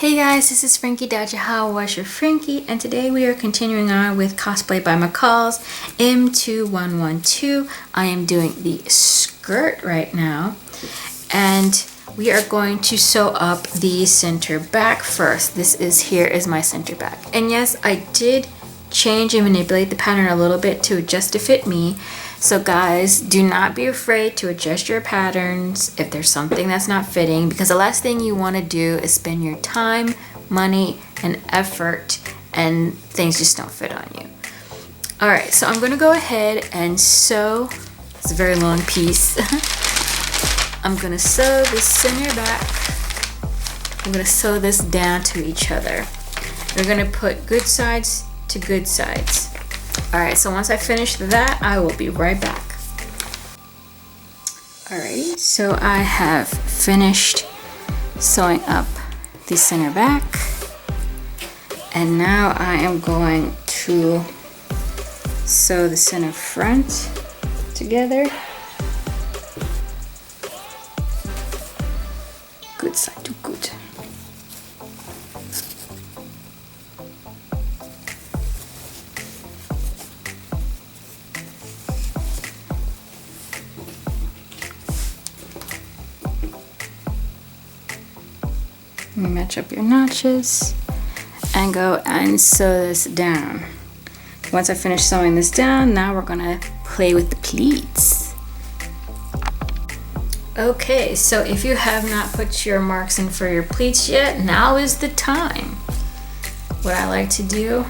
Hey guys, this is Frankie How was your Frankie, and today we are continuing on with Cosplay by McCall's M2112. I am doing the skirt right now, and we are going to sew up the center back first. Here is my center back. And yes, I did change and manipulate the pattern a little bit to adjust to fit me. So guys, do not be afraid to adjust your patterns if there's something that's not fitting, because the last thing you want to do is spend your time, money, and effort and things just don't fit on you. All right, so I'm going to go ahead and sew. It's a very long piece. I'm going to sew the center back. I'm going to sew this down to each other. We're going to put good sides to good sides. Alright, so once I finish that, I will be right back. Alrighty, so I have finished sewing up the center back, and now I am going to sew the center front together. Good side to good. Match up your notches and go and sew this down. Once I finish sewing this down, now we're gonna play with the pleats. Okay, so if you have not put your marks in for your pleats yet, now is the time. What I like to do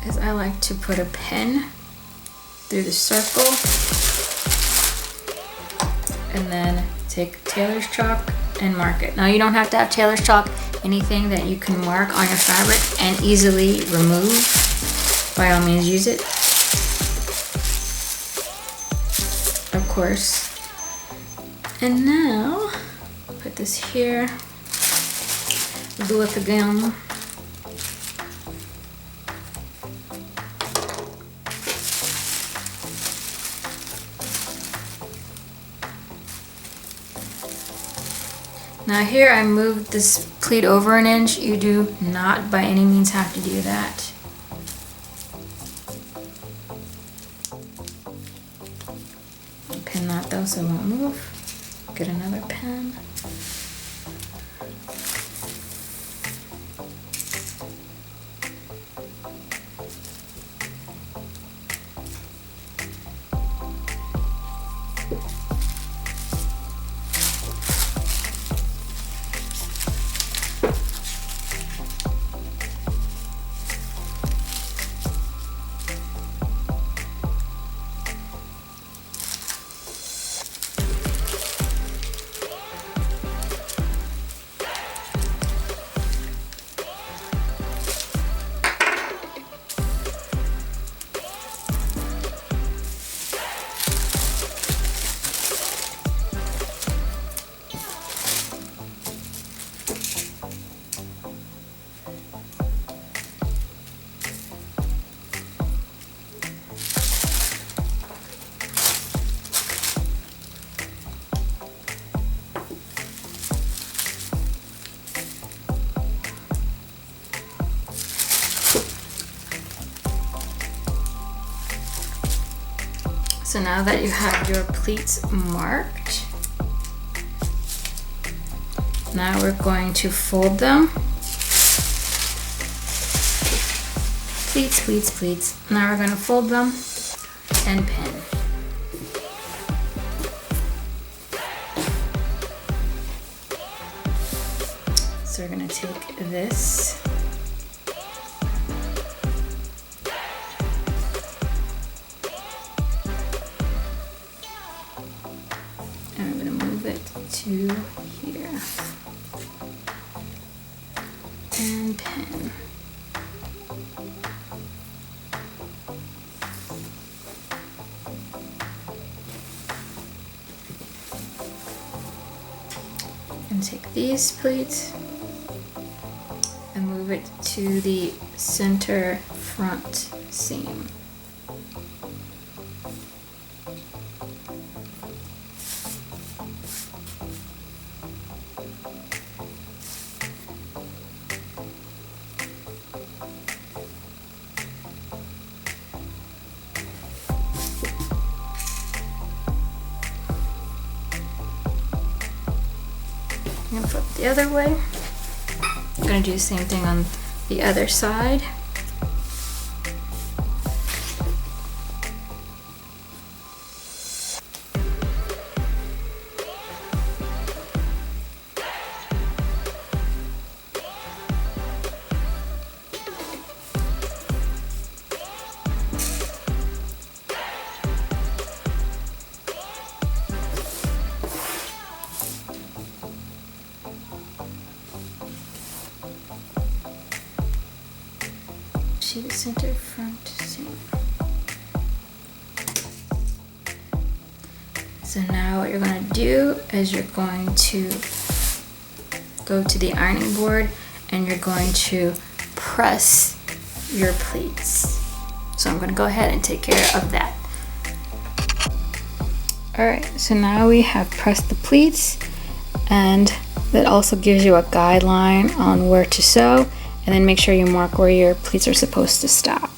is I like to put a pin through the circle and then take tailor's chalk and mark it. Now you don't have to have tailor's chalk. Anything that you can mark on your fabric and easily remove, by all means use it. Of course. And now put this here. Do it again. Now here I moved this pleat over an inch. You do not by any means have to do that. Pin that though so it won't move. Get another pin. So now that you have your pleats marked, now we're going to fold them. Pleats, pleats, pleats. Now we're going to fold them and pin. So we're going to take this . To here and pin. And take these pleats and move it to the center front seam. flip the other way. I'm gonna do the same thing on the other side. See the center front seam. So now what you're going to do is you're going to go to the ironing board and you're going to press your pleats. So I'm going to go ahead and take care of that. Alright, so now we have pressed the pleats, and that also gives you a guideline on where to sew. And then make sure you mark where your pleats are supposed to stop.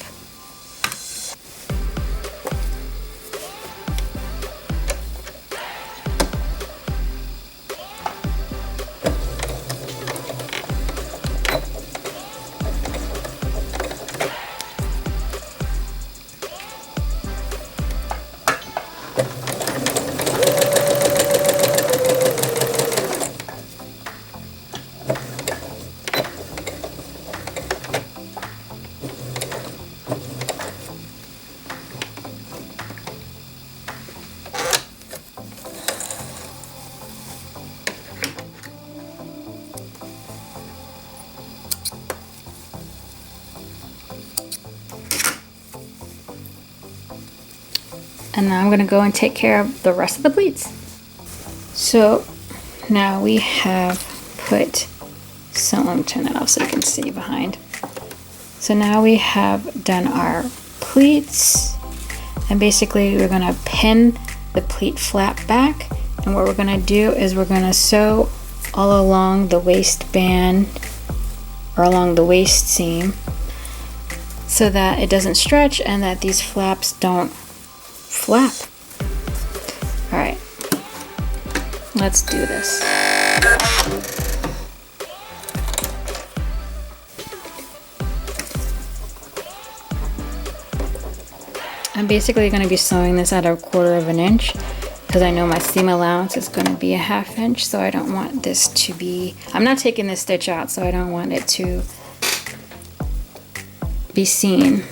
And now I'm going to go and take care of the rest of the pleats. So now we have put some, let me turn that off so you can see behind. So now we have done our pleats, and basically we're going to pin the pleat flap back, and what we're going to do is we're going to sew all along the waistband or along the waist seam so that it doesn't stretch and that these flaps don't flap. All right, let's do this. I'm basically going to be sewing this at 1/4 of an inch because I know my seam allowance is going to be 1/2 inch, so I don't want this to be, I'm not taking this stitch out, so I don't want it to be seen.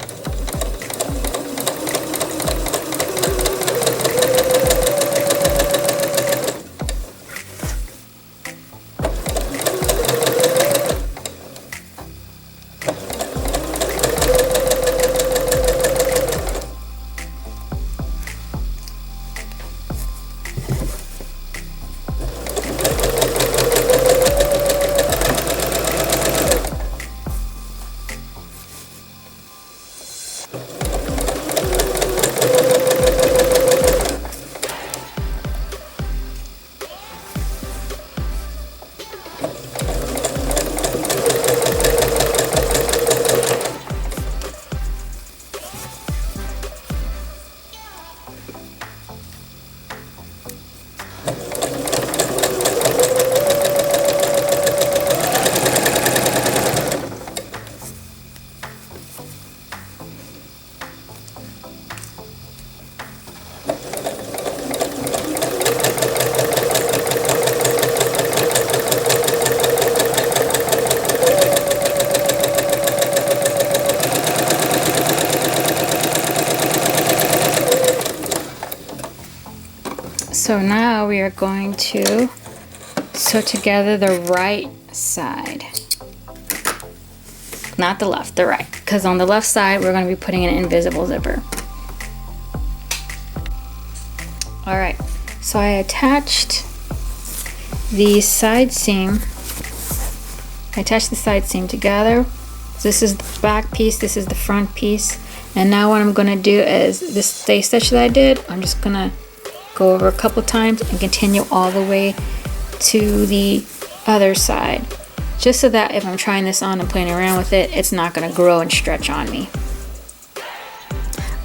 So now we are going to sew together the right side. Not the left, the right. Because on the left side, we're going to be putting an invisible zipper. Alright, so I attached the side seam. I attached the side seam together. This is the back piece, this is the front piece. And now what I'm going to do is this stay stitch that I did, I'm just going to go over a couple times and continue all the way to the other side, just so that if I'm trying this on and playing around with it, it's not going to grow and stretch on me.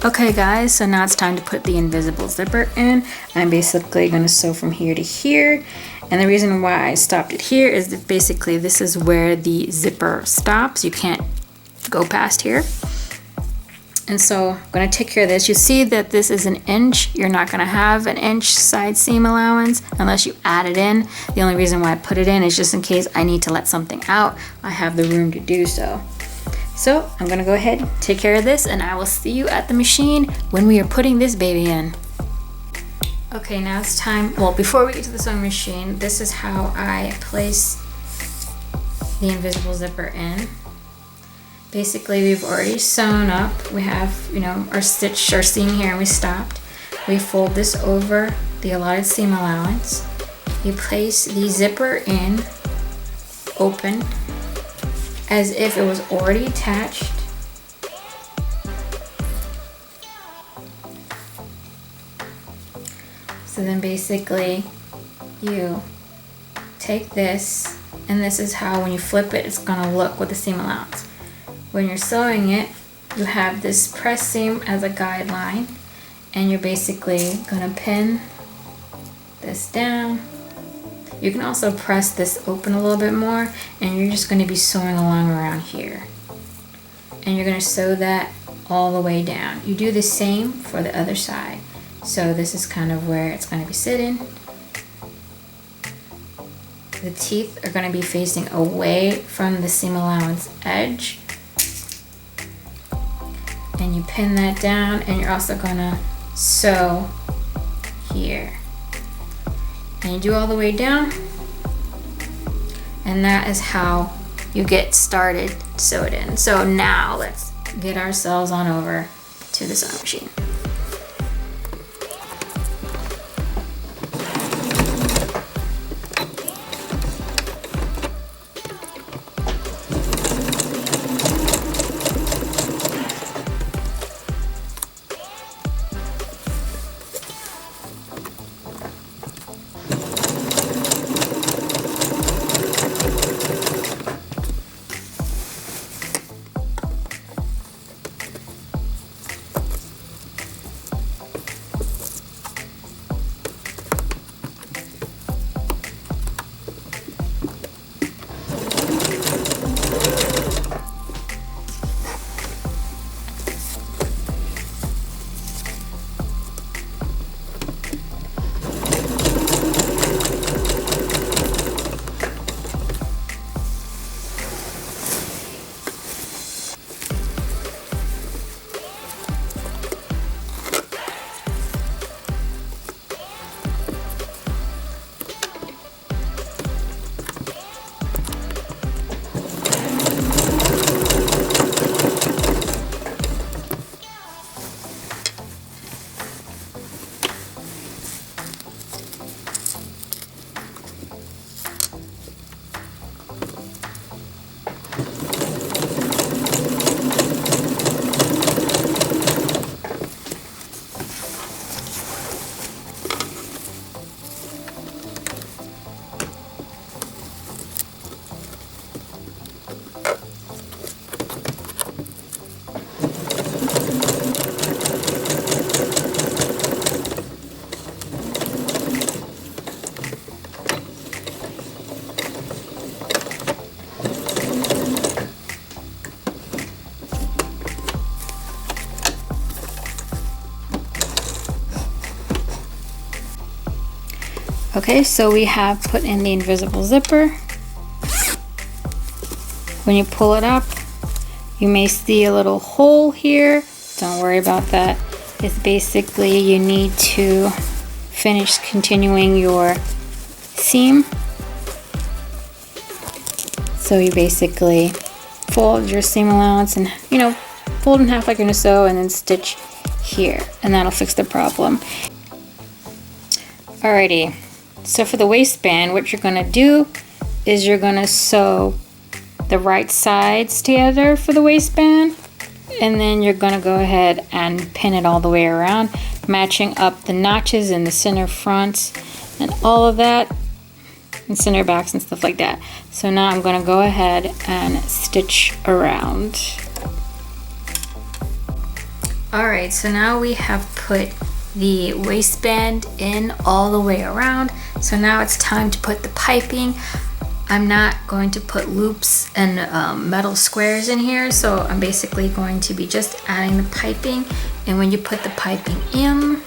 Okay guys, so now it's time to put the invisible zipper in. I'm basically going to sew from here to here, And the reason why I stopped it here is that basically this is where the zipper stops. You can't go past here. And so I'm gonna take care of this. You see that this is 1 inch. You're not gonna have 1 inch side seam allowance unless you add it in. The only reason why I put it in is just in case I need to let something out, I have the room to do so. So I'm gonna go ahead, take care of this, and I will see you at the machine when we are putting this baby in. Okay, now it's time, well, before we get to the sewing machine, this is how I place the invisible zipper in. Basically, we've already sewn up. We have, you know, our stitch, our seam here, and we stopped. We fold this over the allotted seam allowance. You place the zipper in, open, as if it was already attached. So then basically, you take this, and this is how when you flip it, it's gonna look with the seam allowance. When you're sewing it, you have this press seam as a guideline, and you're basically gonna pin this down. You can also press this open a little bit more, and you're just gonna be sewing along around here. And you're gonna sew that all the way down. You do the same for the other side. So this is kind of where it's gonna be sitting. The teeth are gonna be facing away from the seam allowance edge. And you pin that down, and you're also gonna sew here. And you do all the way down, and that is how you get started to sew it in. So now let's get ourselves on over to the sewing machine. Okay, so we have put in the invisible zipper. When you pull it up, you may see a little hole here. Don't worry about that. It's basically you need to finish continuing your seam. So you basically fold your seam allowance and, you know, fold in half like you're gonna sew, and then stitch here, and that'll fix the problem. Alrighty. So for the waistband, what you're gonna do is you're gonna sew the right sides together for the waistband, and then you're gonna go ahead and pin it all the way around, matching up the notches in the center fronts and all of that, and center backs and stuff like that. So now I'm gonna go ahead and stitch around. Alright, so now we have put the waistband in all the way around. So now it's time to put the piping. I'm not going to put loops and metal squares in here, so I'm basically going to be just adding the piping. And when you put the piping in,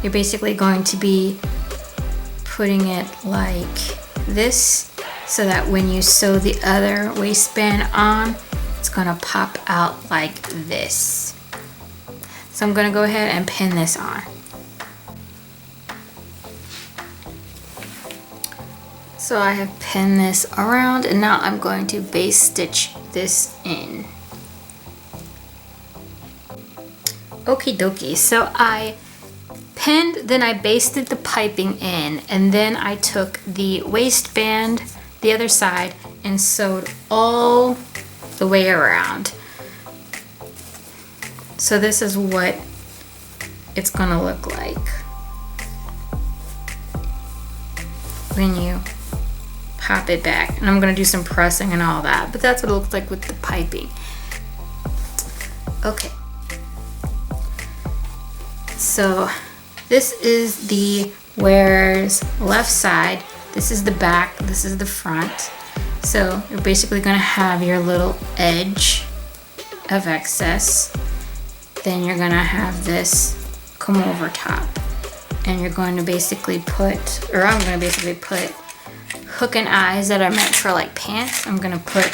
you're basically going to be putting it like this, so that when you sew the other waistband on, it's gonna pop out like this. So I'm gonna go ahead and pin this on. So I have pinned this around, and now I'm going to base stitch this in. Okie dokie, so I pinned, then I basted the piping in, and then I took the waistband, the other side, and sewed all the way around. So this is what it's gonna look like when you pop it back. And I'm gonna do some pressing and all that, but that's what it looks like with the piping. Okay. So this is the wearer's left side. This is the back, this is the front. So you're basically gonna have your little edge of excess. Then you're gonna have this come over top. And you're going to basically put, or I'm gonna basically put hook and eyes that are meant for like pants. I'm gonna put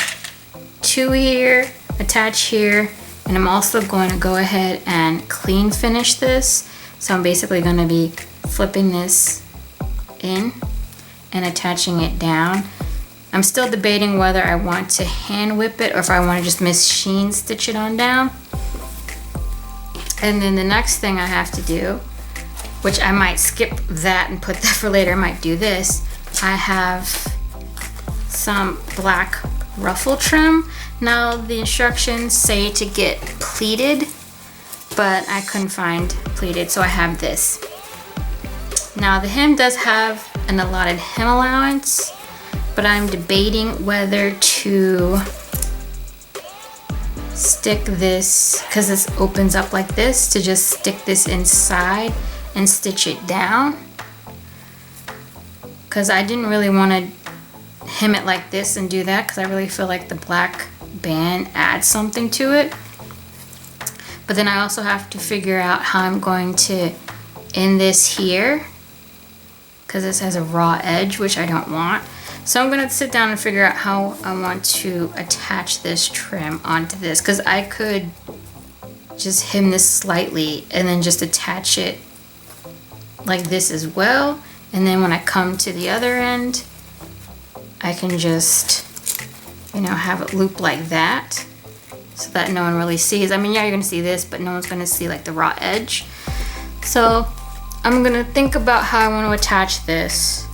2 here, attach here, and I'm also going to go ahead and clean finish this. So I'm basically gonna be flipping this in and attaching it down. I'm still debating whether I want to hand whip it or if I want to just machine stitch it on down. And then the next thing I have to do, which I might skip that and put that for later, I might do this. I have some black ruffle trim. Now the instructions say to get pleated, but I couldn't find pleated, so I have this. Now the hem does have an allotted hem allowance, but I'm debating whether to stick this, because this opens up like this, to just stick this inside and stitch it down. Because I didn't really want to hem it like this and do that, because I really feel like the black band adds something to it. But then I also have to figure out how I'm going to end this here, because this has a raw edge, which I don't want. So I'm gonna sit down and figure out how I want to attach this trim onto this, because I could just hem this slightly and then just attach it like this as well. And then when I come to the other end, I can just, you know, have it loop like that so that no one really sees. I mean, yeah, you're gonna see this, but no one's gonna see like the raw edge. So I'm gonna think about how I want to attach this.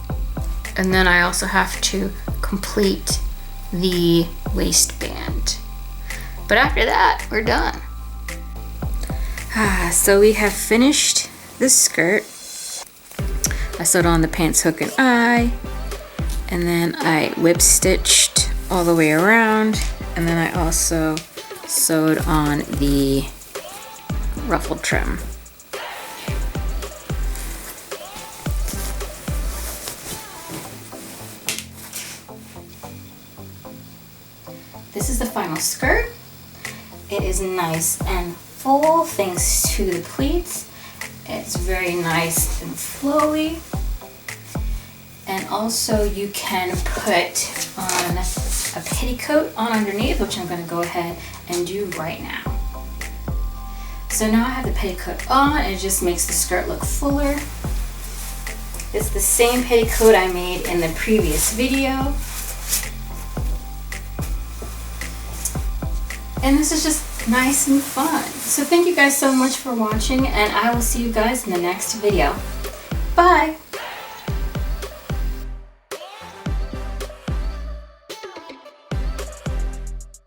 And then I also have to complete the waistband. But after that, we're done. So we have finished this skirt. I sewed on the pants hook and eye, and then I whip stitched all the way around, and then I also sewed on the ruffle trim. This is the final skirt. It is nice and full thanks to the pleats. It's very nice and flowy. And also you can put on a petticoat on underneath, which I'm gonna go ahead and do right now. So now I have the petticoat on, and it just makes the skirt look fuller. It's the same petticoat I made in the previous video. And this is just nice and fun. So thank you guys so much for watching, and I will see you guys in the next video. Bye!